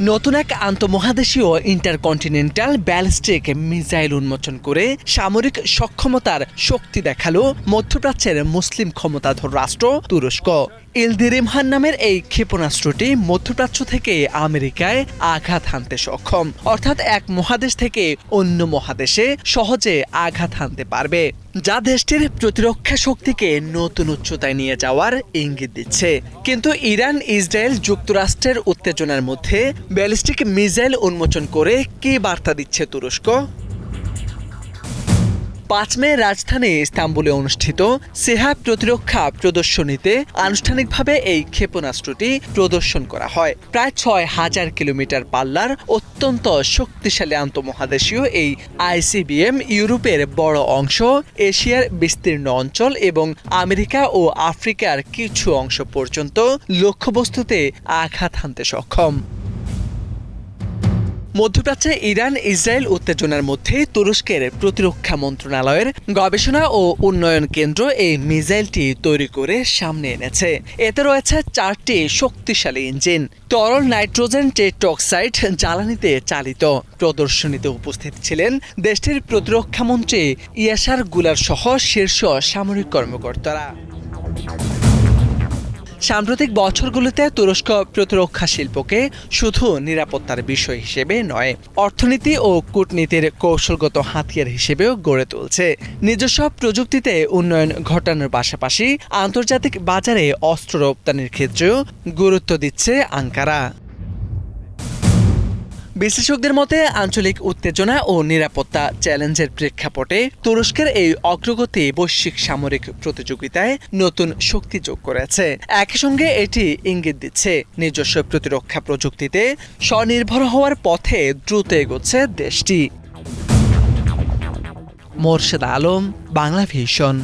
নতুন এক আন্তঃমহাদেশীয় intercontinental ballistic missile উন্মোচন করে সামরিক সক্ষমতার শক্তি দেখালো মধ্যপ্রাচ্যের মুসলিম ক্ষমতাধর রাষ্ট্র তুরস্ক। ইলদিরিমহান নামের এই ক্ষেপণাস্ত্রটি মধ্যপ্রাচ্য থেকে আমেরিকায় আঘাত হানতে সক্ষম, অর্থাৎ এক মহাদেশ থেকে অন্য মহাদেশে সহজে আঘাত হানতে পারবে, যা দেশটির প্রতিরক্ষা শক্তিকে নতুন উচ্চতায় নিয়ে যাওয়ার ইঙ্গিত দিচ্ছে। কিন্তু ইরান, ইসরায়েল, যুক্তরাষ্ট্রের উত্তেজনার মধ্যে ব্যালিস্টিক মিসাইল উন্মোচন করে কী বার্তা দিচ্ছে তুরস্ক? ৫ মে রাজধানী ইস্তাম্বুলে অনুষ্ঠিত সেহা প্রতিরক্ষা প্রদর্শনীতে আনুষ্ঠানিকভাবে এই ক্ষেপণাস্ত্রটি প্রদর্শন করা হয়। প্রায় ৬,০০০ কিলোমিটার পাল্লার অত্যন্ত শক্তিশালী আন্তঃমহাদেশীয় এই আইসিবিএম ইউরোপের বড় অংশ, এশিয়ার বিস্তীর্ণ অঞ্চল এবং আমেরিকা ও আফ্রিকার কিছু অংশ পর্যন্ত লক্ষ্যবস্তুতে আঘাত হানতে সক্ষম। মধ্যপ্রাচ্যে ইরান ইসরায়েল উত্তেজনার মধ্যে তুরস্কের প্রতিরক্ষা মন্ত্রণালয়ের গবেষণা ও উন্নয়ন কেন্দ্র এই মিসাইলটি তৈরি করে সামনে এনেছে। এতে রয়েছে 4টি শক্তিশালী ইঞ্জিন, তরল নাইট্রোজেন টেট্রক্সাইড জ্বালানিতে চালিত। প্রদর্শনীতে উপস্থিত ছিলেন দেশটির প্রতিরক্ষা মন্ত্রী ইয়াসার গুলার সহ শীর্ষ সামরিক কর্মকর্তারা। সাম্প্রতিক বছরগুলোতে তুরস্ক প্রতিরক্ষা শিল্পকে শুধু নিরাপত্তার বিষয় হিসেবে নয়, অর্থনীতি ও কূটনীতির কৌশলগত হাতিয়ার হিসেবেও গড়ে তুলছে। নিজস্ব প্রযুক্তিতে উন্নয়ন ঘটানোর পাশাপাশি আন্তর্জাতিক বাজারে অস্ত্র রপ্তানির ক্ষেত্রেও গুরুত্ব দিচ্ছে আঙ্কারা। বিশ্লেষকদের মতে আঞ্চলিক উত্তেজনা ও নিরাপত্তা চ্যালেঞ্জের প্রেক্ষাপটে তুরস্কের এই অগ্রগতি বৈশ্বিক সামরিক প্রতিযোগিতায় নতুন শক্তি যোগ করেছে। একই সঙ্গে এটি ইঙ্গিত দিচ্ছে নিজস্ব প্রতিরক্ষা প্রযুক্তিতে স্বনির্ভর হওয়ার পথে দ্রুত এগোচ্ছে দেশটি। মোরশেদ আলম, বাংলা ভিশন।